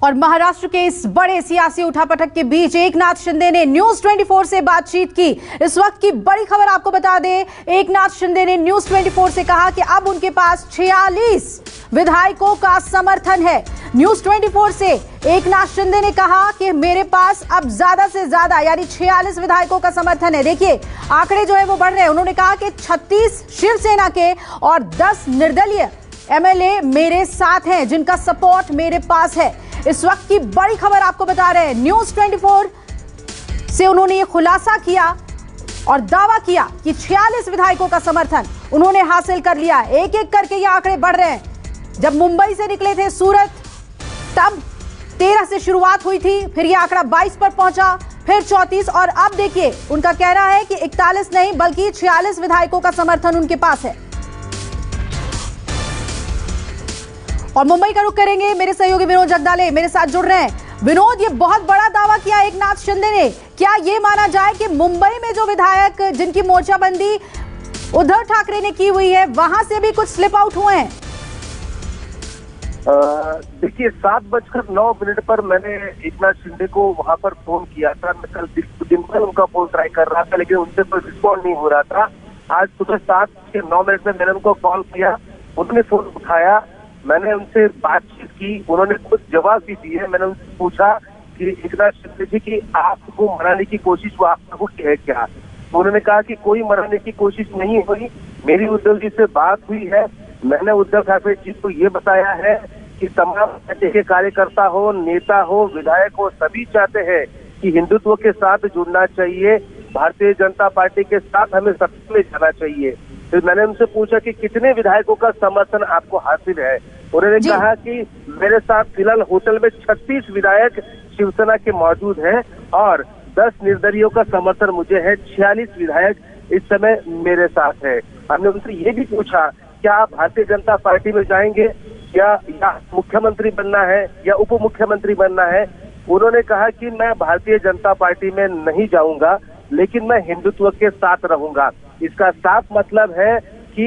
और महाराष्ट्र के इस बड़े सियासी उठापटक के बीच एकनाथ शिंदे ने न्यूज 24 से बातचीत की। इस वक्त की बड़ी खबर आपको बता दें, एकनाथ शिंदे ने न्यूज 24 से कहा कि अब उनके पास 46 विधायकों का समर्थन है। न्यूज 24 से एकनाथ शिंदे ने कहा कि मेरे पास अब ज्यादा से ज्यादा यानी 46 विधायकों का समर्थन है। देखिए आंकड़े जो है वो बढ़ रहे हैं। उन्होंने कहा कि 36 शिवसेना के और 10 निर्दलीय एमएलए मेरे साथ हैं, जिनका सपोर्ट मेरे पास है। इस वक्त की बड़ी खबर आपको बता रहे हैं, न्यूज 24 से उन्होंने ये खुलासा किया और दावा किया कि 46 विधायकों का समर्थन उन्होंने हासिल कर लिया। एक एक करके ये आंकड़े बढ़ रहे हैं। जब मुंबई से निकले थे सूरत, तब 13 से शुरुआत हुई थी, फिर ये आंकड़ा 22 पर पहुंचा, फिर 34 और अब देखिए उनका कहना है कि 41 नहीं बल्कि 46 विधायकों का समर्थन उनके पास है। और मुंबई का रुख करेंगे, मेरे सहयोगी विनोद जगदाले मेरे साथ जुड़ रहे हैं। विनोद, ये बहुत बड़ा दावा किया एकनाथ शिंदे ने। क्या ये माना जाए कि मुंबई में जो विधायक जिनकी मोर्चाबंदी उद्धव ठाकरे ने की हुई है, वहां से भी कुछ स्लिप आउट हुए हैं? देखिए 7:09 पर मैंने एकनाथ शिंदे को वहां पर फोन किया था। मैं कल दिन भर उनका फोन ट्राई कर रहा था, लेकिन उनसे कोई रिस्पॉन्ड नहीं हो रहा था। आज सुबह 7:09 में मैंने उनको कॉल किया, उन्होंने फोन उठाया, मैंने उनसे बातचीत की, उन्होंने कुछ जवाब भी दिए। मैंने उनसे पूछा कि एकनाथ शिंदे जी की आपको मनाने की कोशिश वो आपको है क्या? तो उन्होंने कहा कि कोई मनाने की कोशिश नहीं हुई, मेरी उद्धव जी से बात हुई है। मैंने उद्धव ठाकरे जी को ये बताया है कि तमाम पार्टी के कार्यकर्ता हो, नेता हो, विधायक हो, सभी चाहते हैं कि हिंदुत्व के साथ जुड़ना चाहिए, भारतीय जनता पार्टी के साथ हमें सत्ता में जाना चाहिए। फिर मैंने उनसे पूछा कि कितने विधायकों का समर्थन आपको हासिल है। उन्होंने कहा कि मेरे साथ फिलहाल होटल में 36 विधायक शिवसेना के मौजूद हैं और 10 निर्दलीयों का समर्थन मुझे है। 46 विधायक इस समय मेरे साथ है। हमने उनसे ये भी पूछा क्या आप भारतीय जनता पार्टी में जाएंगे या मुख्यमंत्री बनना है या उप मुख्यमंत्री बनना है? उन्होंने कहा कि मैं भारतीय जनता पार्टी में नहीं जाऊंगा, लेकिन मैं हिंदुत्व के साथ रहूंगा। इसका साफ मतलब है कि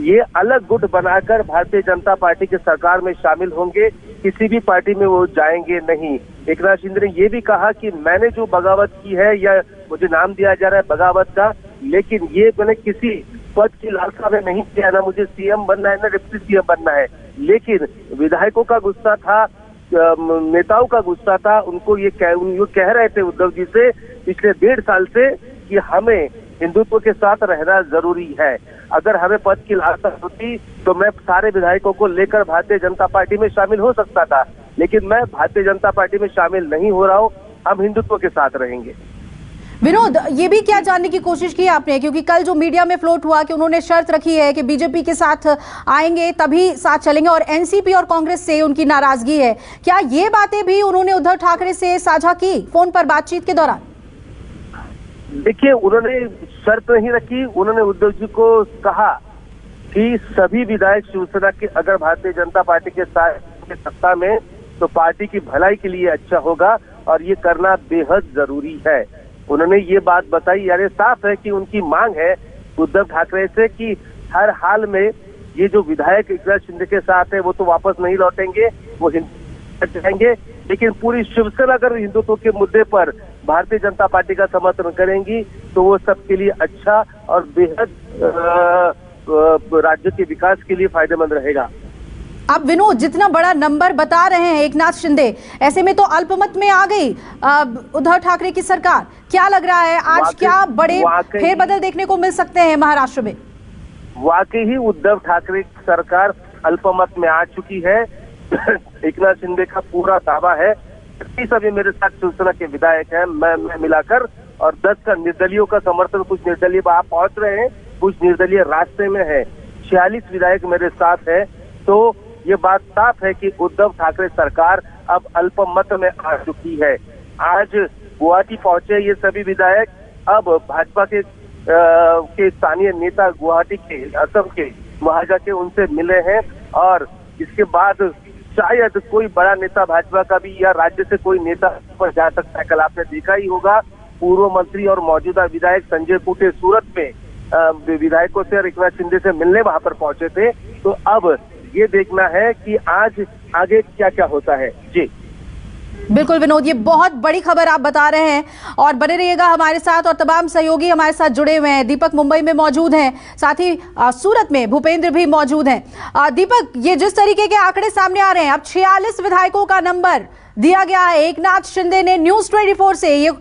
ये अलग गुट बनाकर भारतीय जनता पार्टी की सरकार में शामिल होंगे, किसी भी पार्टी में वो जाएंगे नहीं। एकनाथ शिंदे ने ये भी कहा कि मैंने जो बगावत की है, या मुझे नाम दिया जा रहा है बगावत का, लेकिन ये मैंने किसी पद की लालसा में नहीं किया, ना मुझे सीएम बनना है ना डिप्टी सीएम बनना है। लेकिन विधायकों का गुस्सा था, नेताओं का गुस्सा था। उनको ये कह रहे थे उद्धव जी से पिछले 1.5 साल से कि हमें हिंदुत्व के साथ रहना जरूरी है। अगर हमें पद की लालसा होती तो मैं सारे विधायकों को लेकर भारतीय जनता पार्टी में शामिल हो सकता था, लेकिन मैं भारतीय जनता पार्टी में शामिल नहीं हो रहा हूँ। हम हिंदुत्व के साथ रहेंगे। विनोद, ये भी क्या जानने की कोशिश की आपने, क्योंकि कल जो मीडिया में फ्लोट हुआ कि उन्होंने शर्त रखी है कि बीजेपी के साथ आएंगे तभी साथ चलेंगे और एनसीपी और कांग्रेस से उनकी नाराजगी है, क्या ये बातें भी उन्होंने उद्धव ठाकरे से साझा की फोन पर बातचीत के दौरान? देखिए उन्होंने शर्त नहीं रखी। उन्होंने उद्धव जी को कहा कि सभी विधायक शिवसेना के अगर भारतीय जनता पार्टी के साथ सत्ता में तो पार्टी की भलाई के लिए अच्छा होगा और ये करना बेहद जरूरी है। उन्होंने ये बात बताई। यानी साफ है कि उनकी मांग है उद्धव ठाकरे से कि हर हाल में ये जो विधायक एकनाथ शिंदे के साथ है वो तो वापस नहीं लौटेंगे, वो जाएंगे, लेकिन पूरी शिवसेना अगर हिंदुत्व के मुद्दे पर भारतीय जनता पार्टी का समर्थन करेंगी तो वो सबके लिए अच्छा और बेहद राज्य के विकास के लिए फायदेमंद रहेगा। अब विनोद, जितना बड़ा नंबर बता रहे हैं एकनाथ शिंदे, ऐसे में तो अल्पमत में आ गई उद्धव ठाकरे की सरकार। क्या लग रहा है आज क्या बड़े फेरबदल देखने को मिल सकते हैं महाराष्ट्र में? वाकई ही उद्धव ठाकरे की सरकार अल्पमत में आ चुकी है। एकनाथ शिंदे का पूरा दावा है सभी मेरे साथ शिवसेना के विधायक हैं, मैं मिलाकर, और 10 का निर्दलीयों का समर्थन। कुछ निर्दलीय आप पहुंच रहे हैं, कुछ निर्दलीय रास्ते में है। 46 विधायक मेरे साथ है। तो ये बात साफ है कि उद्धव ठाकरे सरकार अब अल्पमत में आ चुकी है। आज गुवाहाटी पहुंचे ये सभी विधायक। अब भाजपा के स्थानीय नेता गुवाहाटी के, असम के, वहां जाके उनसे मिले हैं और इसके बाद शायद कोई बड़ा नेता भाजपा का भी या राज्य से कोई नेता पर जा सकता है। कल आपने देखा ही होगा पूर्व मंत्री और मौजूदा विधायक संजय कुटे सूरत में विधायकों से और एकनाथ शिंदे से मिलने वहां पर पहुंचे थे। तो अब ये देखना है कि आज आगे क्या क्या होता है। जी बिल्कुल विनोद, ये बहुत बड़ी खबर आप बता रहे हैं और बने रहिएगा हमारे साथ। और तमाम सहयोगी हमारे साथ जुड़े हुए हैं। दीपक मुंबई में मौजूद हैं, साथ ही सूरत में भूपेंद्र भी मौजूद हैं। दीपक, ये जिस तरीके के आंकड़े सामने आ रहे हैं, अब 46 विधायकों का नंबर दिया गया है। एकनाथ शिंदे ने न्यूज 24 से ये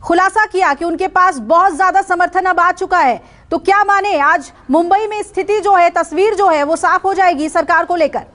खुलासा किया कि उनके पास बहुत ज्यादा समर्थन अब आ चुका है। तो क्या माने, आज मुंबई में स्थिति जो है, तस्वीर जो है वो साफ हो जाएगी सरकार को लेकर?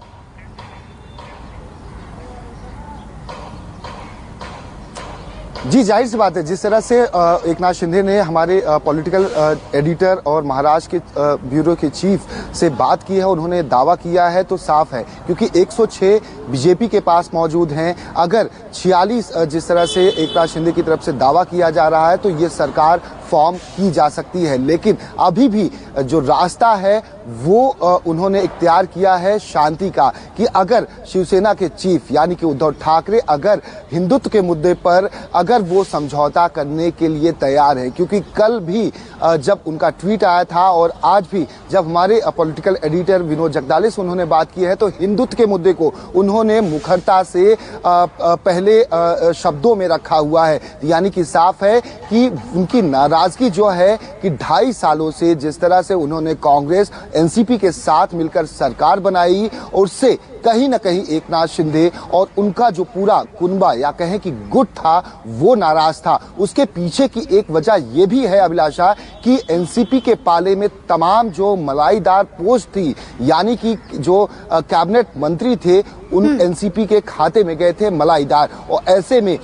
जी, जाहिर सी बात है, जिस तरह से एकनाथ शिंदे ने हमारे पॉलिटिकल एडिटर और महाराष्ट्र के ब्यूरो के चीफ से बात की है, उन्होंने दावा किया है, तो साफ है क्योंकि 106 बीजेपी के पास मौजूद हैं। अगर 46 जिस तरह से एकनाथ शिंदे की तरफ से दावा किया जा रहा है तो ये सरकार फॉर्म की जा सकती है। लेकिन अभी भी जो रास्ता है वो उन्होंने इख्तियार किया है शांति का, कि अगर शिवसेना के चीफ यानी कि उद्धव ठाकरे अगर हिंदुत्व के मुद्दे पर अगर वो समझौता करने के लिए तैयार है, क्योंकि कल भी जब उनका ट्वीट आया था और आज भी जब हमारे पॉलिटिकल एडिटर विनोद जगदाले से उन्होंने बात की है, तो हिंदुत्व के मुद्दे को उन्होंने मुखरता से पहले शब्दों में रखा हुआ है। यानी कि साफ है कि उनकी नाराजगी जो है कि 2.5 सालों से जिस तरह से उन्होंने कांग्रेस एनसीपी के साथ मिलकर सरकार बनाई, और उससे कहीं ना कहीं एकनाथ शिंदे और उनका जो पूरा कुनबा या कहें कि गुट था वो नाराज था। उसके पीछे की एक वजह यह भी है अभिलाषा कि एनसीपी के पाले में तमाम जो मलाईदार पोस्ट थी, यानी कि जो कैबिनेट मंत्री थे, उन एनसीपी के खाते में गए थे मलाईदार। और ऐसे में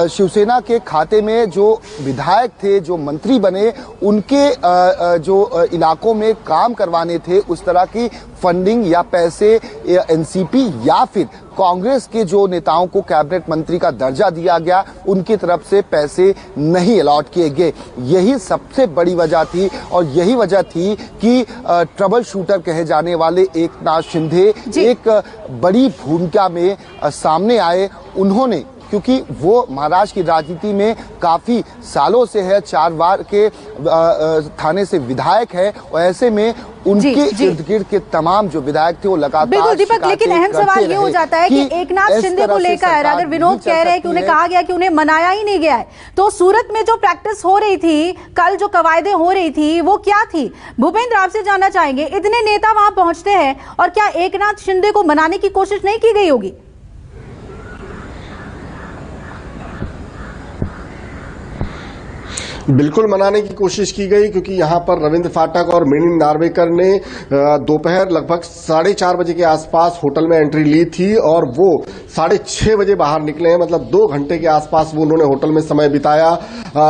शिवसेना के खाते में जो विधायक थे, जो मंत्री बने, उनके जो इलाकों में काम करवाने थे, उस तरह की फंडिंग या पैसे एनसीपी या फिर कांग्रेस के जो नेताओं को कैबिनेट मंत्री का दर्जा दिया गया, उनकी तरफ से पैसे नहीं अलॉट किए गए। यही सबसे बड़ी वजह थी और यही वजह थी कि ट्रबल शूटर कहे जाने वाले एकनाथ शिंदे एक बड़ी भूमिका में सामने आए। उन्होंने, क्योंकि वो महाराष्ट्र की राजनीति में काफी सालों से है, 4 बार के थाने से विधायक है, और ऐसे में उनके इर्द गिर्द के तमाम जो विधायक थे वो लगातार बिल्कुल दीपक, लेकिन अहम सवाल ये हो जाता है कि एकनाथ शिंदे को लेकर अगर विनोद कह रहे हैं कि उन्हें कहा गया कि उन्हें मनाया ही नहीं गया है, तो सूरत में जो प्रैक्टिस हो रही थी, कल जो कवायदे हो रही थी, वो क्या थी? भूपेंद्र, आपसे जानना चाहेंगे, इतने नेता वहां पहुंचते हैं और क्या एकनाथ शिंदे को मनाने की कोशिश नहीं की गई होगी? बिल्कुल मनाने की कोशिश की गई, क्योंकि यहाँ पर रविंद्र फाटक और मिलिंद नार्वेकर ने दोपहर लगभग 4:30 बजे के आसपास होटल में एंट्री ली थी और वो 6:30 बजे बाहर निकले हैं। मतलब 2 घंटे के आसपास वो उन्होंने होटल में समय बिताया,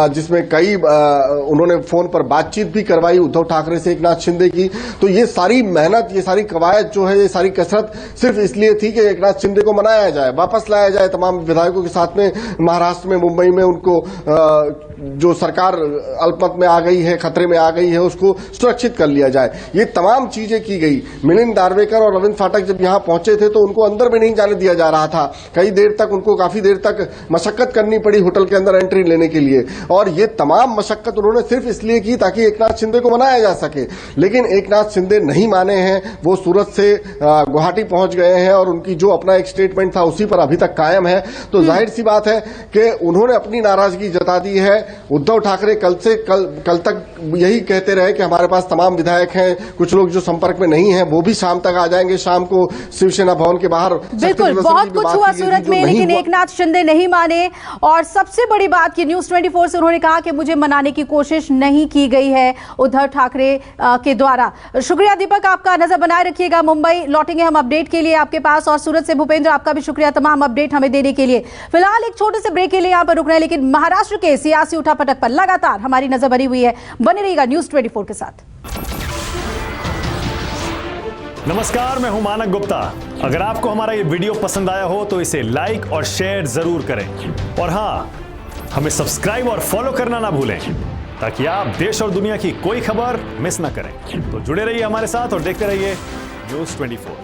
जिसमें कई उन्होंने फोन पर बातचीत भी करवाई उद्धव ठाकरे से एकनाथ शिंदे की। तो ये सारी मेहनत, ये सारी कवायद जो है, ये सारी कसरत सिर्फ इसलिए थी कि एकनाथ शिंदे को मनाया जाए, वापस लाया जाए तमाम विधायकों के साथ में महाराष्ट्र में, मुंबई में। उनको जो सरकार अल्पमत में आ गई है, खतरे में आ गई है, उसको सुरक्षित कर लिया जाए। ये तमाम चीजें की गई। मिलिंद नार्वेकर और रविंद्र फाटक जब यहां पहुंचे थे तो उनको अंदर भी नहीं जाने दिया जा रहा था। कई देर तक उनको, काफी देर तक मशक्कत करनी पड़ी होटल के अंदर एंट्री लेने के लिए, और ये तमाम मशक्कत उन्होंने सिर्फ इसलिए की ताकि एकनाथ शिंदे को मनाया जा सके। लेकिन एकनाथ शिंदे नहीं माने हैं, वो सूरत से गुवाहाटी पहुंच गए हैं और उनकी जो अपना एक स्टेटमेंट था उसी पर अभी तक कायम है। तो जाहिर सी बात है कि उन्होंने अपनी नाराजगी जता दी है। उद्धव ठाकरे कल तक यही कहते रहे कि हमारे पास तमाम विधायक हैं, कुछ लोग जो संपर्क में नहीं हैं वो भी शाम तक आ जाएंगे, शाम को शिवसेना भवन के बाहर। बिल्कुल, बहुत कुछ हुआ सूरत में, लेकिन एकनाथ शिंदे नहीं माने। और सबसे बड़ी बात कि न्यूज 24 से उन्होंने कहा कि मुझे मनाने की कोशिश नहीं की गई है उद्धव ठाकरे के द्वारा। शुक्रिया दीपक, आपका नजर बनाए रखिएगा। मुंबई लौटेंगे हम अपडेट के लिए आपके पास, और सूरत से भूपेंद्र, आपका भी शुक्रिया तमाम अपडेट हमें देने के लिए। फिलहाल एक छोटे से ब्रेक के लिए यहां पर रुकना है, लेकिन महाराष्ट्र के सियासी उठापटक पर लगातार हमारी नजर बनी हुई है। बने रहिएगा न्यूज 24 के साथ। नमस्कार, मैं हूं मानक गुप्ता। अगर आपको हमारा ये वीडियो पसंद आया हो तो इसे लाइक और शेयर जरूर करें, और हां, हमें सब्सक्राइब और फॉलो करना ना भूलें ताकि आप देश और दुनिया की कोई खबर मिस ना करें। तो जुड़े रहिए हमारे साथ और देखते रहिए न्यूज 24।